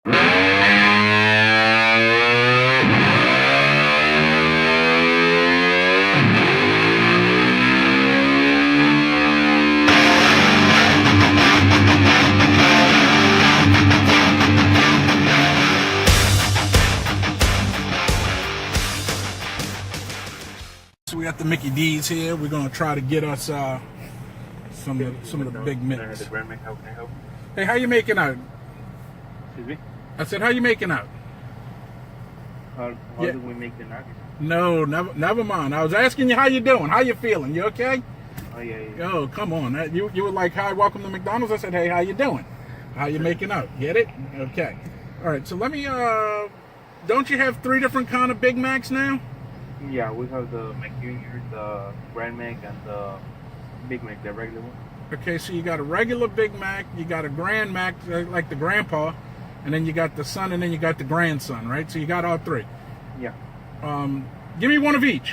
So we got the Mickey D's here. We're gonna try to get us some of the big mix. The Grand Mac, how can I help? Hey, how you making out? Excuse me? I said, how you making out? How Yeah. do we make the nuggets? No, never mind. I was asking you how you doing. How you feeling? You okay? Oh, yeah. Oh, come on. You were like, hi, welcome to McDonald's. I said, hey, how you doing? How you making out? Get it? Okay. All right. So let me. Don't you have 3 different kind of Big Macs now? Yeah, we have the McJunior, the Grand Mac, and the Big Mac, the regular one. Okay, so you got a regular Big Mac, you got a Grand Mac, like the grandpa, and then you got the son, and then you got the grandson, right? So you got all 3. Yeah. Give me one of each.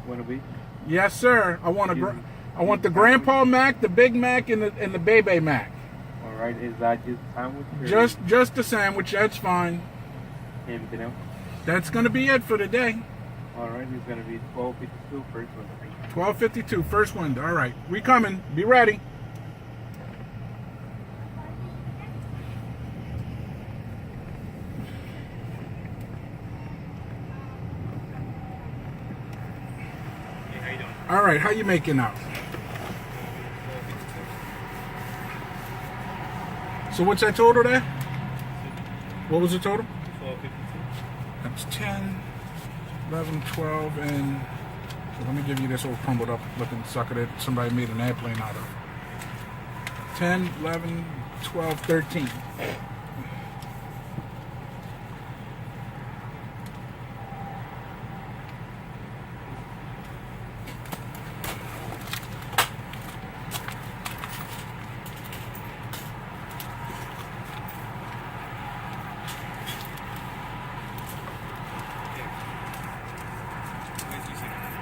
One of each? Yes, sir. I want the Grandpa Mac, the Big Mac, and the Bebe Mac. All right. Is that just sandwich? Just the sandwich. That's fine. Anything else? That's gonna be it for today. All right. It's gonna be 12.52 first one. 12:52, first window. All right, we coming. Be ready. Hey, how you doing? All right, how you making out? So what's that total there? What was the total? 12.52. That's 10, 11, 12, and so let me give you this old crumbled up looking sucker that somebody made an airplane out of. 10, 11, 12, 13.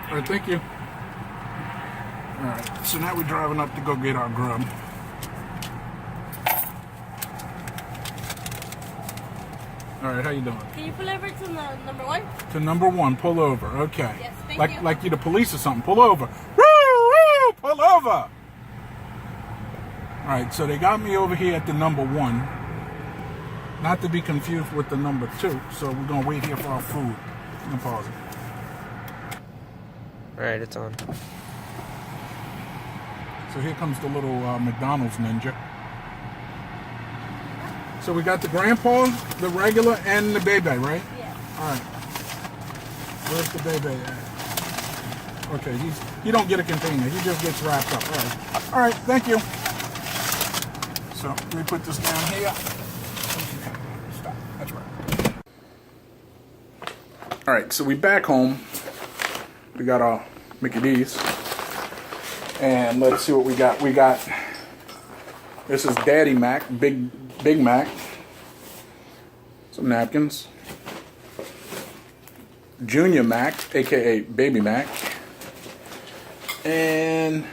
All right, thank you. All right, so now we're driving up to go get our grub. All right, how you doing? Can you pull over to number 1? To number 1, pull over. Okay. Yes, thank you. Like you the police or something. Pull over. Woo, woo, pull over. All right, so they got me over here at the number 1. Not to be confused with the number 2. So we're gonna wait here for our food. I'm gonna pause it. Alright, it's on. So here comes the little McDonald's ninja. So we got the grandpa, the regular, and the Bebe, right? Yeah. All right. Where's the Bebe at? Okay, he don't get a container. He just gets wrapped up. All right. All right, thank you. So we put this down here. Stop. That's right. All right, so we back home. We got our Mickey D's. And let's see what we got. We got, this is Daddy Mac, Big Mac. Some napkins. Junior Mac, aka Baby Mac. And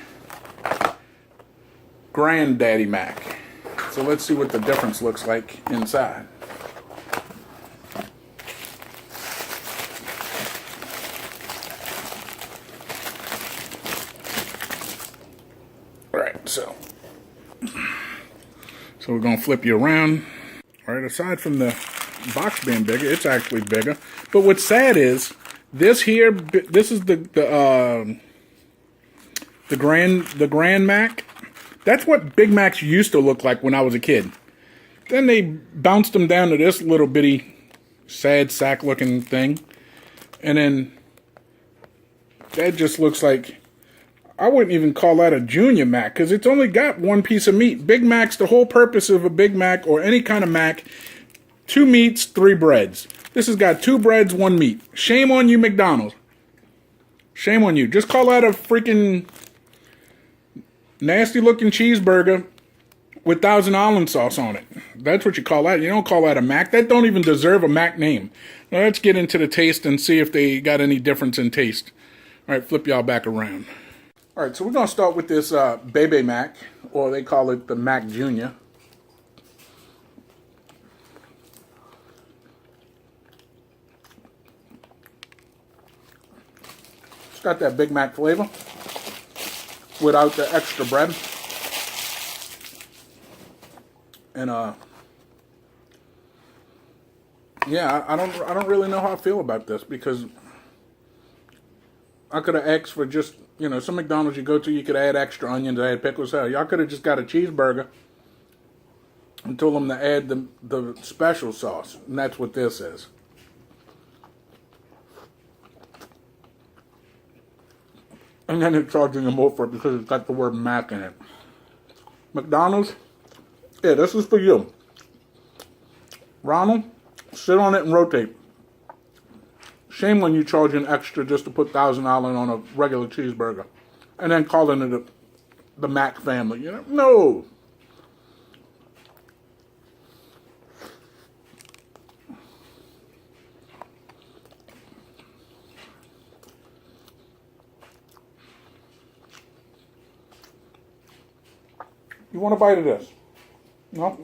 Granddaddy Mac. So let's see what the difference looks like inside. Alright, so we're going to flip you around. Alright, aside from the box being bigger, it's actually bigger. But what's sad is, this here, this is the Grand Mac. That's what Big Macs used to look like when I was a kid. Then they bounced them down to this little bitty, sad sack looking thing. And then that just looks like, I wouldn't even call that a Junior Mac, because it's only got 1 piece of meat. Big Mac's, the whole purpose of a Big Mac or any kind of Mac, 2 meats, 3 breads. This has got 2 breads, 1 meat. Shame on you, McDonald's. Shame on you. Just call that a freaking nasty looking cheeseburger with Thousand Island sauce on it. That's what you call that. You don't call that a Mac. That don't even deserve a Mac name. Now let's get into the taste and see if they got any difference in taste. All right, flip y'all back around. All right, so we're going to start with this Bebe Mac, or they call it the Mac Junior. It's got that Big Mac flavor without the extra bread. And yeah, I don't really know how I feel about this, because I could have asked for just, you know, some McDonald's you go to, you could add extra onions, add pickles. Hell, y'all could have just got a cheeseburger and told them to add the special sauce, and that's what this is. And then they're charging you more for it because it's got the word Mac in it. McDonald's, yeah, this is for you. Ronald, sit on it and rotate. Shame when you charge an extra just to put $1,000 on a regular cheeseburger, and then calling it the Mac family. You know, no. You want a bite of this? No?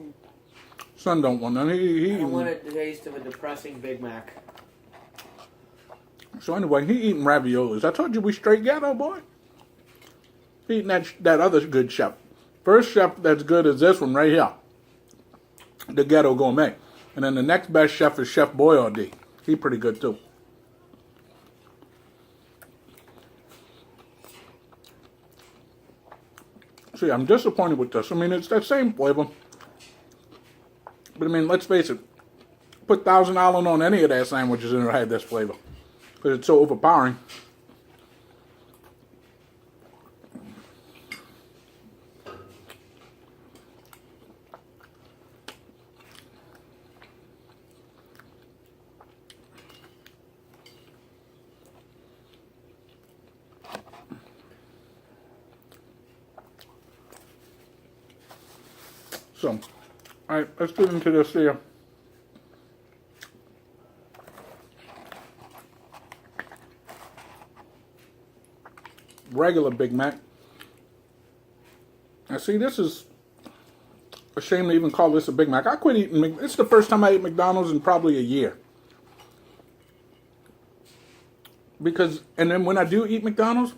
Son don't want none. I don't want a taste of a depressing Big Mac. So anyway, he eating raviolis. I told you we straight ghetto, boy. He eating that other good chef. First chef that's good is this one right here. The Ghetto Gourmet. And then the next best chef is Chef Boyardee. He pretty good too. See, I'm disappointed with this. I mean, it's that same flavor. But I mean, let's face it. Put $1,000 on any of their sandwiches and it had this flavor. Because it's so overpowering. So, alright, let's get into this here. Regular Big Mac. Now see, this is a shame to even call this a Big Mac. I quit eating, it's the first time I ate McDonald's in probably a year. Because, and then when I do eat McDonald's,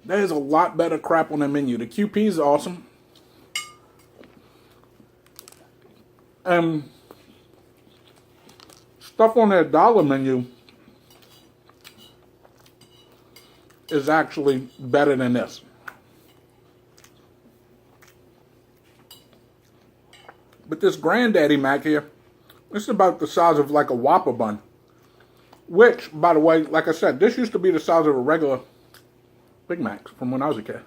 there's a lot better crap on the menu. The QP is awesome. Stuff on their dollar menu is actually better than this. But this Granddaddy Mac here, this is about the size of like a Whopper bun. Which, by the way, like I said, this used to be the size of a regular Big Mac from when I was a kid.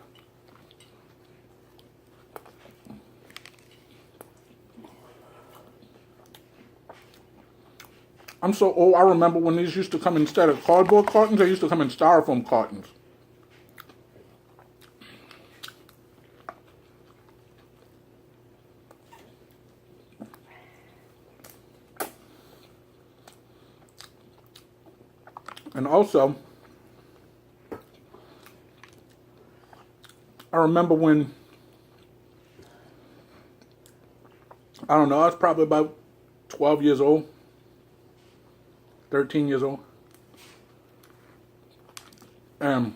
I'm so old, I remember when these used to come instead of cardboard cartons, they used to come in styrofoam cartons. And also, I remember when, I don't know, I was probably about 12 years old. 13 years old. It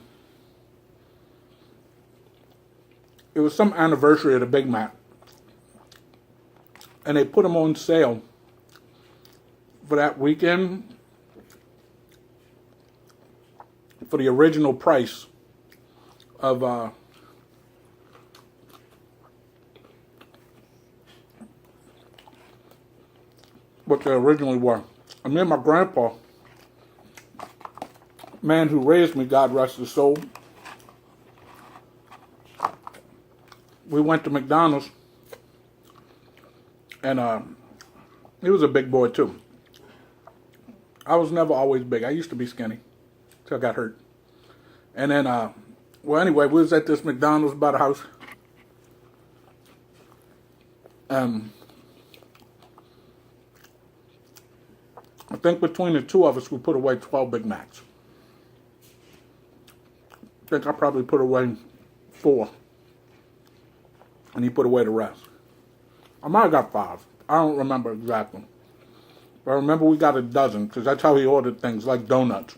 was some anniversary of the Big Mac. And they put them on sale for that weekend for the original price of what they originally were. And me and my grandpa, man who raised me, God rest his soul, we went to McDonald's, and he was a big boy too. I was never always big. I used to be skinny till I got hurt. And then, well, anyway, we was at this McDonald's by the house. I think between the two of us, we put away 12 Big Macs. I think I probably put away 4. And he put away the rest. I might have got 5. I don't remember exactly. But I remember we got a dozen, because that's how he ordered things, like donuts.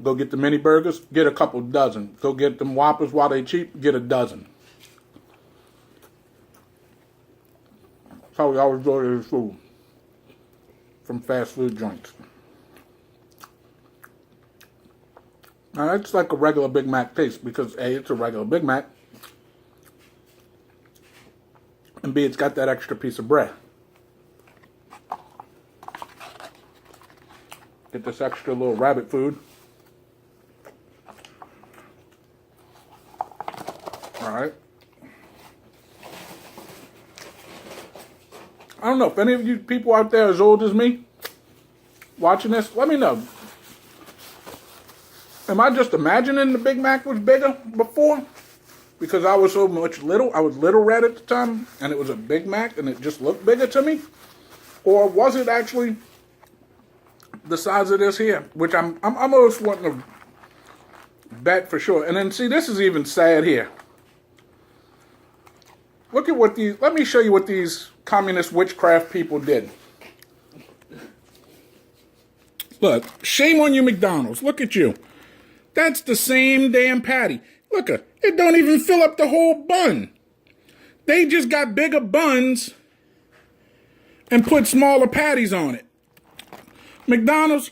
Go get the mini burgers, get a couple dozen. Go get them Whoppers while they cheap, get a dozen. That's how we always order this food from fast food joints. Now that's like a regular Big Mac taste because A, it's a regular Big Mac, and B, it's got that extra piece of bread. Get this extra little rabbit food. Alright. I don't know if any of you people out there as old as me watching this, let me know. Am I just imagining the Big Mac was bigger before? Because I was so much little, I was little red at the time, and it was a Big Mac, and it just looked bigger to me? Or was it actually the size of this here? Which I'm almost wanting to bet for sure. And then see, this is even sad here. Look at what these, let me show you what these communist witchcraft people did. Look, shame on you, McDonald's. Look at you. That's the same damn patty. Look, it don't even fill up the whole bun. They just got bigger buns and put smaller patties on it. McDonald's,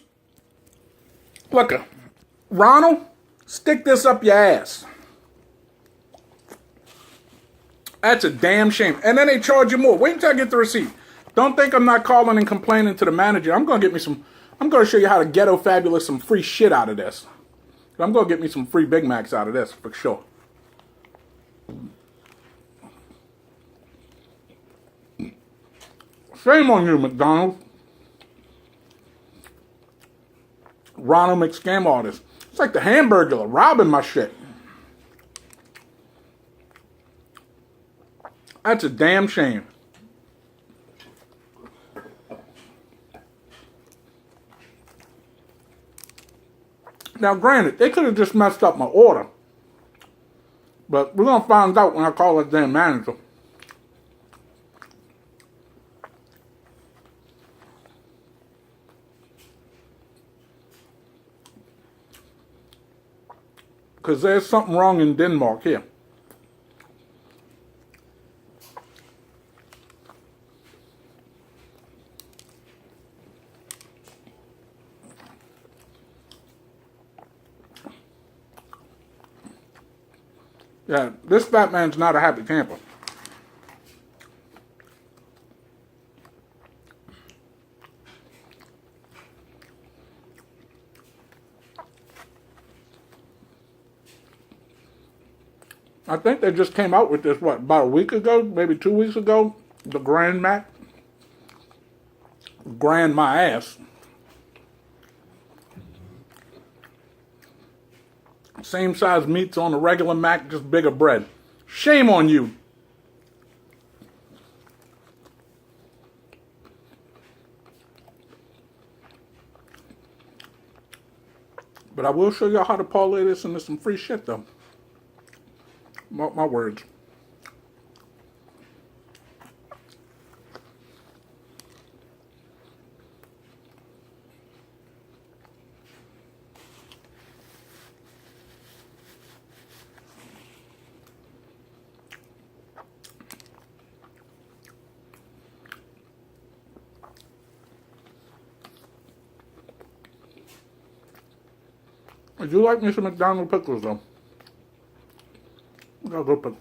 look, Ronald, stick this up your ass. That's a damn shame. And then they charge you more. Wait until I get the receipt. Don't think I'm not calling and complaining to the manager. I'm going to show you how to ghetto fabulous some free shit out of this. I'm going to get me some free Big Macs out of this, for sure. Shame on you, McDonald's. Ronald McScam artist. It's like the Hamburglar robbing my shit. That's a damn shame. Now, granted, they could have just messed up my order. But we're going to find out when I call that damn manager. Because there's something wrong in Denmark here. Yeah, this fat man's not a happy camper. I think they just came out with this, what, about a week ago, maybe 2 weeks ago, the Grand Mac. Grand my ass. Same size meats on a regular Mac, just bigger bread. Shame on you. But I will show y'all how to parlay this into some free shit, though. Mark my words. I do like me some McDonald pickles, though. I got good pickles.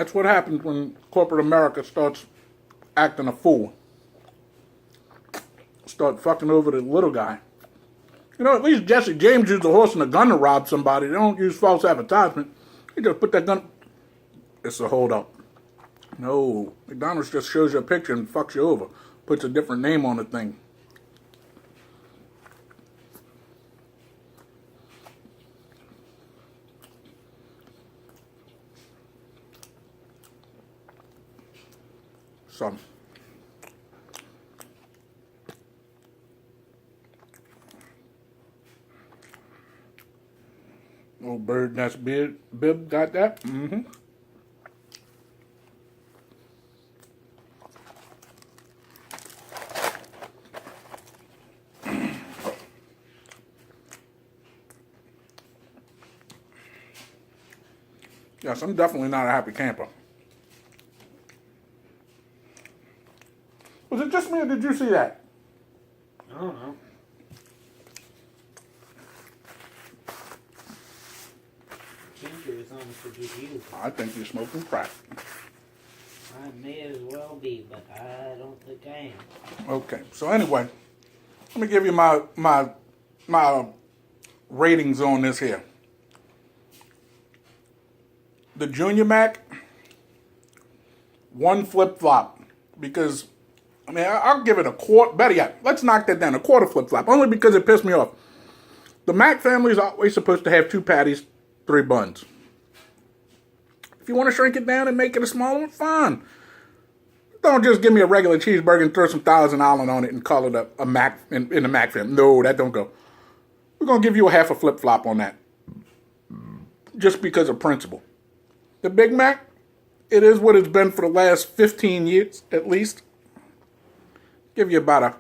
That's what happens when corporate America starts acting a fool. Start fucking over the little guy. You know, at least Jesse James used a horse and a gun to rob somebody. They don't use false advertisement. They just put that gun. It's a holdup. No, McDonald's just shows you a picture and fucks you over. Puts a different name on the thing. So, little bird nest bib got that? Mm-hmm. Yes, I'm definitely not a happy camper. Was it just me or did you see that? I don't know. Ginger is on for you. I think you're smoking crack. I may as well be, but I don't think I am. Okay, so anyway, let me give you my ratings on this here. The Junior Mac, 1 flip-flop. Because, I mean, I'll give it a quarter. Better yet, let's knock that down. A quarter flip-flop. Only because it pissed me off. The Mac family is always supposed to have 2 patties, 3 buns. If you want to shrink it down and make it a smaller one, fine. Don't just give me a regular cheeseburger and throw some Thousand Island on it and call it a Mac in the Mac family. No, that don't go. We're going to give you a half a flip-flop on that. Just because of principle. The Big Mac, it is what it's been for the last 15 years, at least. Give you about a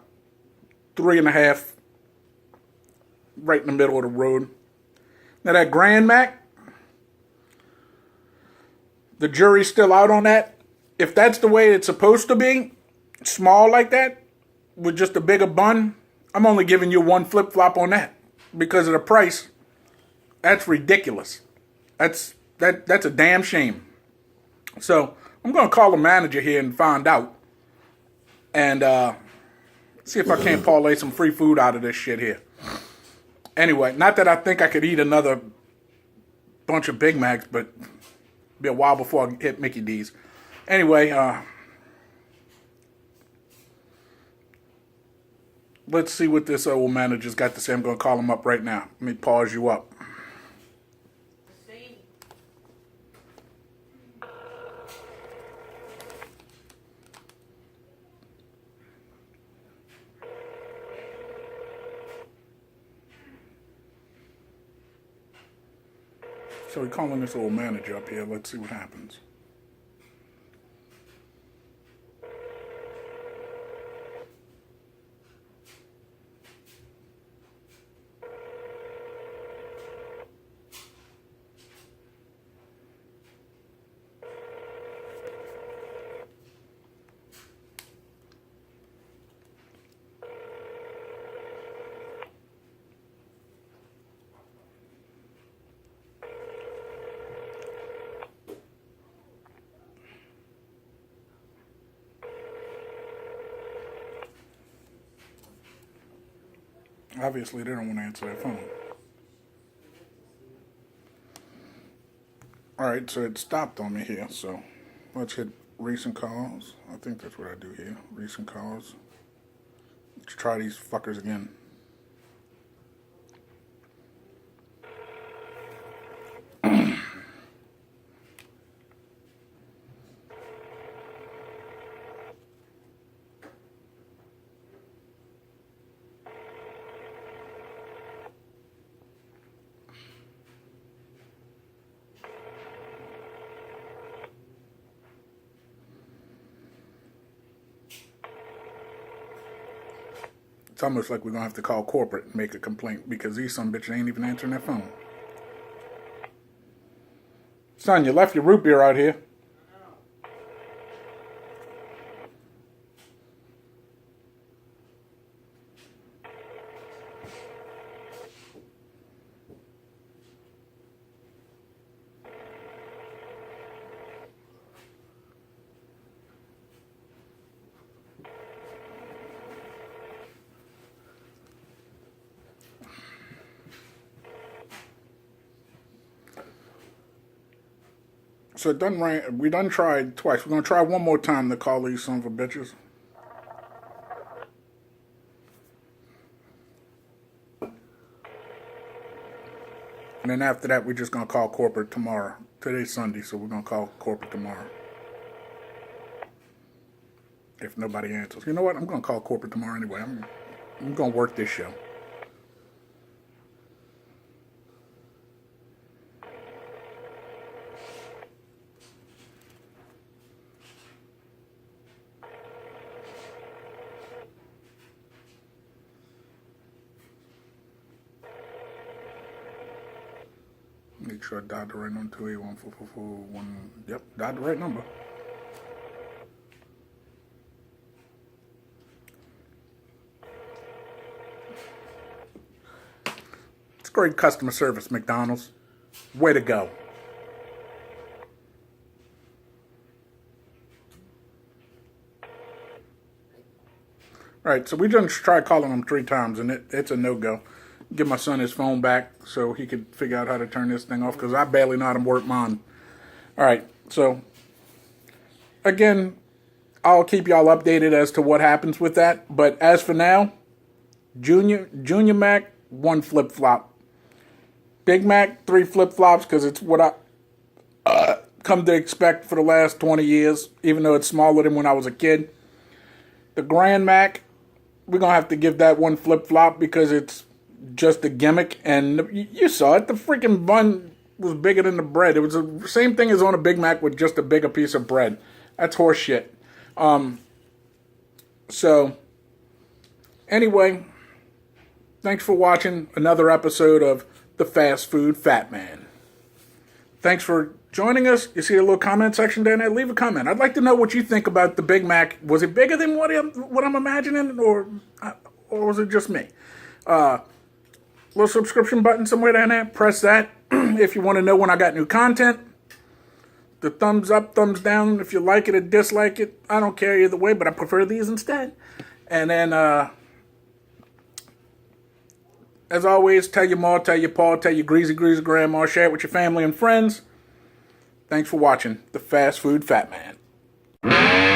3.5, right in the middle of the road. Now that Grand Mac, the jury's still out on that. If that's the way it's supposed to be, small like that, with just a bigger bun, I'm only giving you 1 flip-flop on that. Because of the price, that's ridiculous. That's a damn shame. So, I'm going to call the manager here and find out. And see if I can't parlay some free food out of this shit here. Anyway, not that I think I could eat another bunch of Big Macs, but it'll be a while before I hit Mickey D's. Anyway, let's see what this old manager's got to say. I'm going to call him up right now. Let me pause you up. So we're calling this old manager up here. Let's see what happens. Obviously, they don't want to answer their phone. Alright, so it stopped on me here, so let's hit recent calls. I think that's what I do here. Recent calls. Let's try these fuckers again. It's almost like we're going to have to call corporate and make a complaint because these some bitches ain't even answering their phone. Son, you left your root beer out here. So it done rain. We done tried twice. We're gonna try one more time to call these sons of bitches. And then after that, we're just gonna call corporate tomorrow. Today's Sunday, so we're gonna call corporate tomorrow. If nobody answers, you know what? I'm gonna call corporate tomorrow anyway. I'm gonna work this show. Make sure I dialed the right number. 281-444-1. Yep, dialed the right number. It's great customer service, McDonald's. Way to go. Alright, so we just tried calling him 3 times, and it's a no-go. Give my son his phone back so he could figure out how to turn this thing off, because I barely know how to work mine. Alright, so, again, I'll keep y'all updated as to what happens with that. But as for now, Junior Mac, 1 flip-flop. Big Mac, 3 flip-flops, because it's what I come to expect for the last 20 years, even though it's smaller than when I was a kid. The Grand Mac, we're going to have to give that 1 flip-flop because it's just a gimmick. And you saw it. The freaking bun was bigger than the bread. It was the same thing as on a Big Mac with just a bigger piece of bread. That's horse shit. So, anyway, thanks for watching another episode of The Fast Food Fat Man. Thanks for joining us. You see a little comment section down there? Leave a comment. I'd like to know what you think about the Big Mac. Was it bigger than what I'm imagining, or was it just me? Little subscription button somewhere down there. Press that if you want to know when I got new content. The thumbs up, thumbs down if you like it or dislike it. I don't care either way, but I prefer these instead. And then, as always, tell your ma, tell your pa, tell your greasy grandma, share it with your family and friends. Thanks for watching The Fast Food Fat Man.